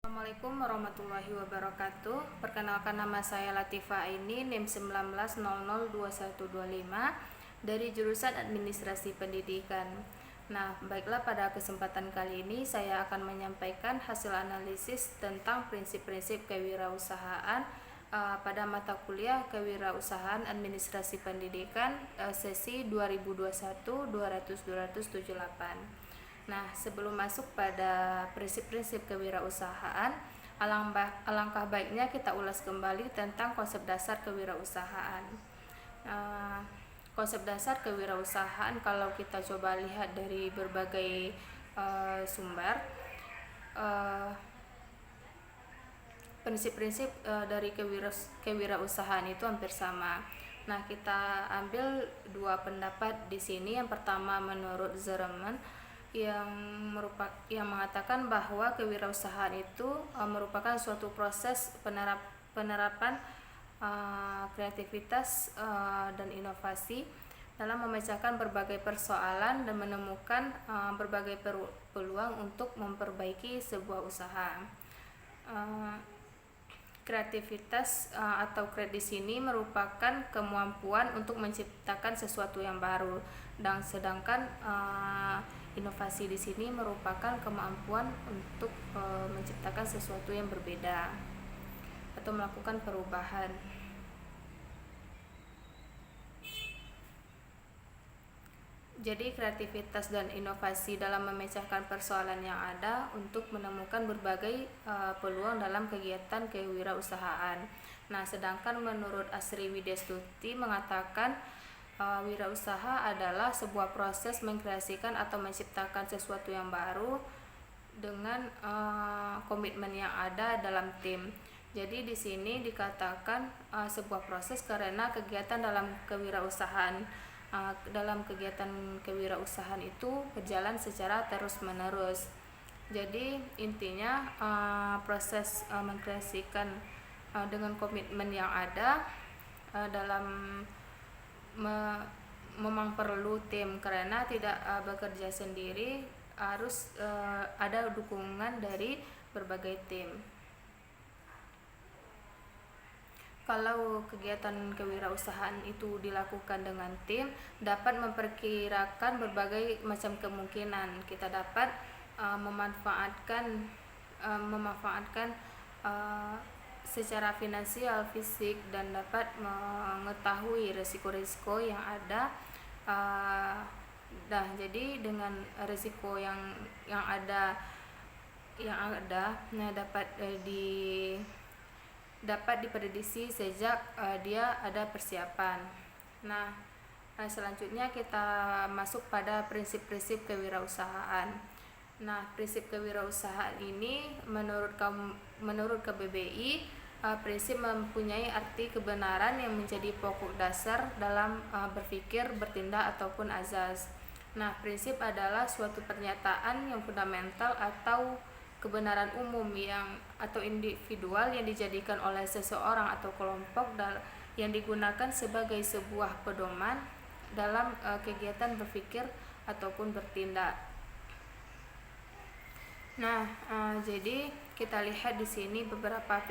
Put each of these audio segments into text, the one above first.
Assalamualaikum warahmatullahi wabarakatuh. Perkenalkan, nama saya Latifa Aini, NIM 19002125 dari jurusan Administrasi Pendidikan. Nah, baiklah, pada kesempatan kali ini saya akan menyampaikan hasil analisis tentang prinsip-prinsip kewirausahaan pada mata kuliah Kewirausahaan Administrasi Pendidikan sesi 2021-200-278. Nah, sebelum masuk pada prinsip-prinsip kewirausahaan, alangkah baiknya kita ulas kembali tentang konsep dasar kewirausahaan. Konsep dasar kewirausahaan, kalau kita coba lihat dari berbagai sumber, prinsip-prinsip dari kewirausahaan itu hampir sama. Nah, kita ambil dua pendapat di sini. Yang pertama menurut Zerman yang mengatakan bahwa kewirausahaan itu merupakan suatu proses penerapan kreativitas dan inovasi dalam memecahkan berbagai persoalan dan menemukan berbagai peluang untuk memperbaiki sebuah usaha. Kreativitas atau di sini merupakan kemampuan untuk menciptakan sesuatu yang baru, dan sedangkan inovasi di sini merupakan kemampuan untuk menciptakan sesuatu yang berbeda atau melakukan perubahan. Jadi kreativitas dan inovasi dalam memecahkan persoalan yang ada untuk menemukan berbagai peluang dalam kegiatan kewirausahaan. Nah, sedangkan menurut Asri Widestuti mengatakan wirausaha adalah sebuah proses mengkreasikan atau menciptakan sesuatu yang baru dengan komitmen yang ada dalam tim. Jadi di sini dikatakan sebuah proses karena kegiatan dalam kewirausahaan itu berjalan secara terus-menerus. Jadi intinya proses mengkreasikan dengan komitmen yang ada dalam memang perlu tim, karena tidak bekerja sendiri, harus ada dukungan dari berbagai tim. Kalau kegiatan kewirausahaan itu dilakukan dengan tim, dapat memperkirakan berbagai macam kemungkinan. Kita dapat memanfaatkan secara finansial, fisik, dan dapat mengetahui risiko-risiko yang ada. Jadi dengan risiko yang ada, dapat diprediksi sejak dia ada persiapan. Nah, selanjutnya kita masuk pada prinsip-prinsip kewirausahaan. Nah, prinsip kewirausahaan ini menurut KBBI, prinsip mempunyai arti kebenaran yang menjadi pokok dasar dalam berpikir, bertindak, ataupun azas. Nah, prinsip adalah suatu pernyataan yang fundamental atau kebenaran umum atau individual yang dijadikan oleh seseorang atau kelompok yang digunakan sebagai sebuah pedoman dalam kegiatan berpikir ataupun bertindak. Nah, jadi kita lihat di sini beberapa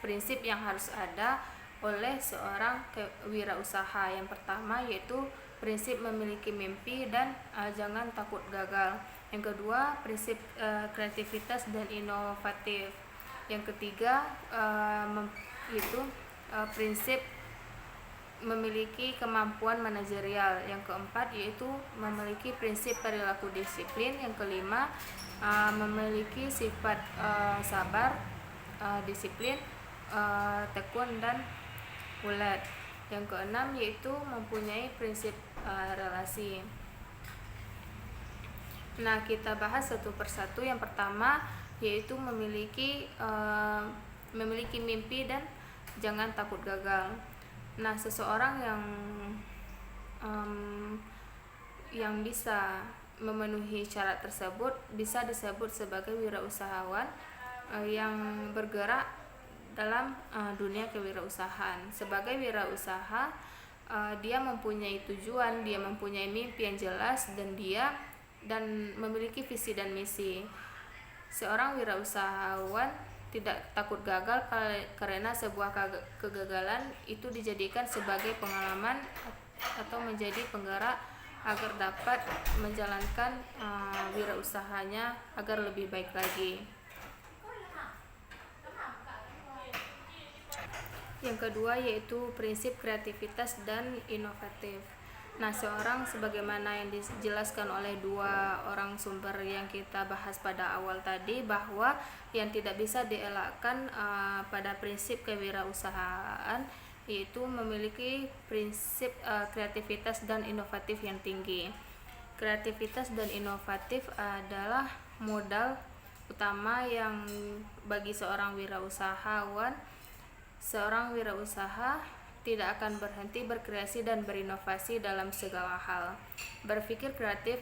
prinsip yang harus ada oleh seorang wirausaha. Yang pertama yaitu prinsip memiliki mimpi dan jangan takut gagal. Yang kedua, prinsip kreativitas dan inovatif. Yang ketiga yaitu prinsip memiliki kemampuan manajerial. Yang keempat yaitu memiliki prinsip perilaku disiplin. Yang kelima, memiliki sifat sabar, disiplin, tekun, dan ulet. Yang keenam yaitu mempunyai prinsip relasi. Nah, kita bahas satu persatu. Yang pertama yaitu memiliki mimpi dan jangan takut gagal. Nah, seseorang yang bisa memenuhi syarat tersebut bisa disebut sebagai wirausahawan yang bergerak dalam dunia kewirausahaan. Sebagai wirausaha, dia mempunyai tujuan, dia mempunyai mimpi yang jelas, dan memiliki visi dan misi. Seorang wirausahawan tidak takut gagal karena sebuah kegagalan itu dijadikan sebagai pengalaman atau menjadi penggerak agar dapat menjalankan wirausahanya agar lebih baik lagi. Yang kedua yaitu prinsip kreativitas dan inovatif. Nah, seorang sebagaimana yang dijelaskan oleh dua orang sumber yang kita bahas pada awal tadi, bahwa yang tidak bisa dielakkan pada prinsip kewirausahaan yaitu memiliki prinsip kreativitas dan inovatif yang tinggi. Kreativitas dan inovatif adalah modal utama yang bagi seorang wirausahawan. Seorang wirausaha tidak akan berhenti berkreasi dan berinovasi dalam segala hal. Berpikir kreatif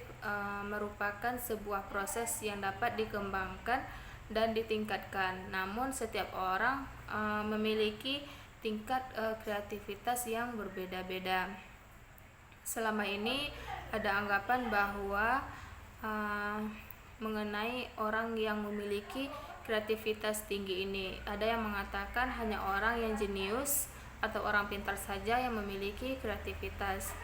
merupakan sebuah proses yang dapat dikembangkan dan ditingkatkan. Namun setiap orang memiliki tingkat kreativitas yang berbeda-beda. Selama ini ada anggapan bahwa mengenai orang yang memiliki kreativitas tinggi ini, ada yang mengatakan hanya orang yang jenius atau orang pintar saja yang memiliki kreativitas.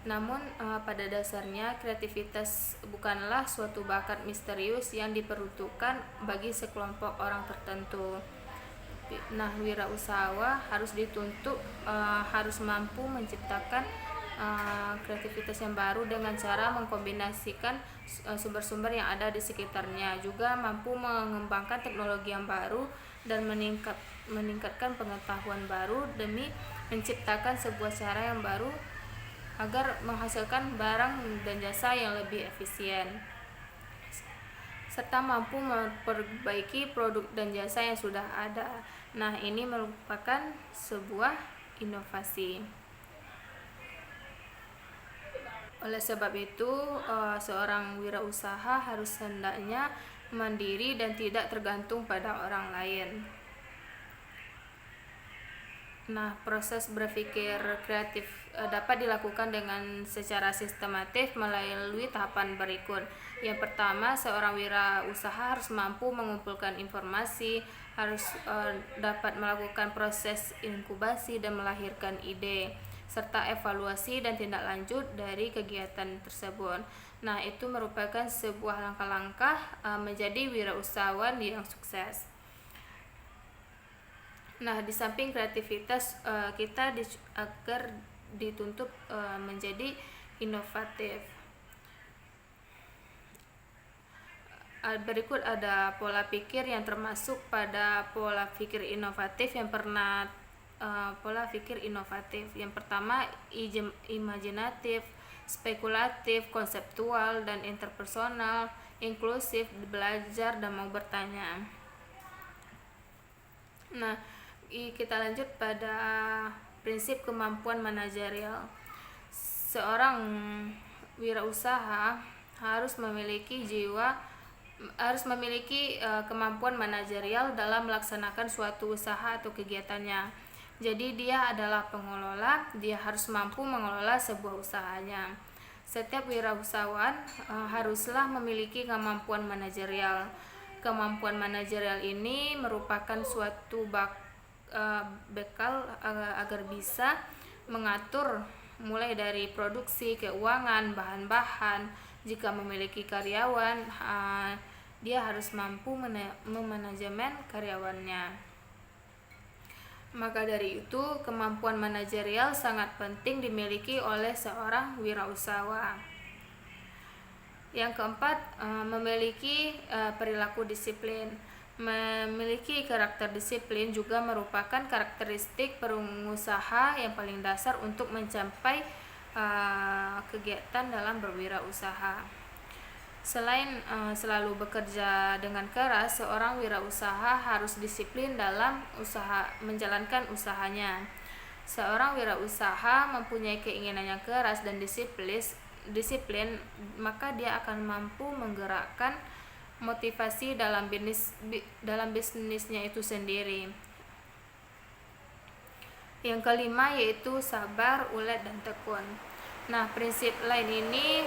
Namun pada dasarnya kreativitas bukanlah suatu bakat misterius yang diperuntukkan bagi sekelompok orang tertentu. Nah, wirausaha harus dituntut harus mampu menciptakan kreativitas yang baru dengan cara mengkombinasikan sumber-sumber yang ada di sekitarnya, juga mampu mengembangkan teknologi yang baru dan meningkatkan pengetahuan baru demi menciptakan sebuah cara yang baru agar menghasilkan barang dan jasa yang lebih efisien, serta mampu memperbaiki produk dan jasa yang sudah ada. Nah, ini merupakan sebuah inovasi. Oleh sebab itu, seorang wirausaha harus hendaknya mandiri dan tidak tergantung pada orang lain. Nah, proses berpikir kreatif dapat dilakukan dengan secara sistematis melalui tahapan berikut. Yang pertama, seorang wirausaha harus mampu mengumpulkan informasi, harus dapat melakukan proses inkubasi dan melahirkan ide, serta evaluasi dan tindak lanjut dari kegiatan tersebut. Nah, itu merupakan sebuah langkah-langkah menjadi wirausahawan yang sukses. Nah, di samping kreativitas, kita agar dituntut menjadi inovatif. Berikut ada pola pikir yang termasuk pada pola pikir inovatif yang pernah pola pikir inovatif. Yang pertama, imajinatif, spekulatif, konseptual, dan interpersonal, inklusif, belajar, dan mau bertanya. Nah, kita lanjut pada prinsip kemampuan manajerial. Seorang wirausaha harus memiliki kemampuan manajerial dalam melaksanakan suatu usaha atau kegiatannya. Jadi dia adalah pengelola, dia harus mampu mengelola sebuah usahanya. Setiap wirausahawan haruslah memiliki kemampuan manajerial. Kemampuan manajerial ini merupakan suatu bekal agar bisa mengatur mulai dari produksi, keuangan, bahan-bahan. Jika memiliki karyawan, dia harus mampu memanajemen karyawannya. Maka dari itu, kemampuan manajerial sangat penting dimiliki oleh seorang wirausahawan. Yang keempat, memiliki perilaku disiplin. Memiliki karakter disiplin juga merupakan karakteristik pengusaha yang paling dasar untuk mencapai kegiatan dalam berwirausaha. Selain selalu bekerja dengan keras, seorang wirausaha harus disiplin dalam menjalankan usahanya. Seorang wirausaha mempunyai keinginan yang keras dan disiplin, maka dia akan mampu menggerakkan motivasi dalam bisnisnya itu sendiri. Yang kelima yaitu sabar, ulet, dan tekun. Nah, prinsip lain ini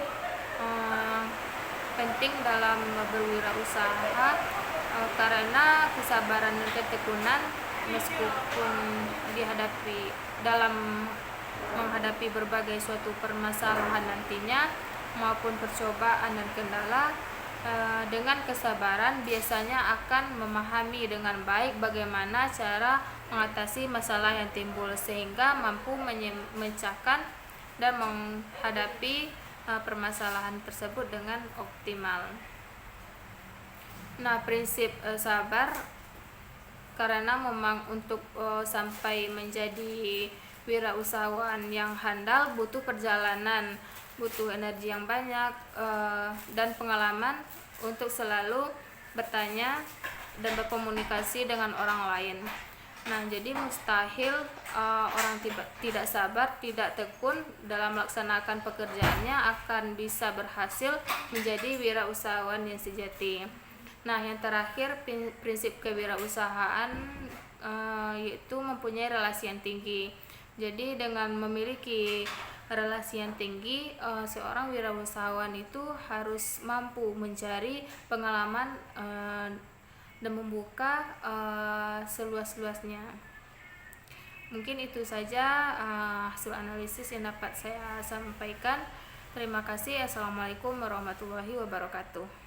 penting dalam berwirausaha, karena kesabaran dan ketekunan meskipun dihadapi dalam menghadapi berbagai suatu permasalahan nantinya maupun percobaan dan kendala, dengan kesabaran biasanya akan memahami dengan baik bagaimana cara mengatasi masalah yang timbul sehingga mampu memecahkan dan menghadapi permasalahan tersebut dengan optimal. Nah, prinsip sabar, karena memang untuk sampai menjadi wirausahawan yang handal butuh perjalanan, butuh energi yang banyak dan pengalaman untuk selalu bertanya dan berkomunikasi dengan orang lain. Nah, jadi mustahil orang tidak sabar, tidak tekun dalam melaksanakan pekerjaannya akan bisa berhasil menjadi wirausahawan yang sejati. Nah, yang terakhir, prinsip kewirausahaan yaitu mempunyai relasi yang tinggi. Jadi dengan memiliki relasi yang tinggi, seorang wirausahawan itu harus mampu mencari pengalaman dan membuka seluas-luasnya. Mungkin itu saja hasil analisis yang dapat saya sampaikan. Terima kasih. Assalamualaikum warahmatullahi wabarakatuh.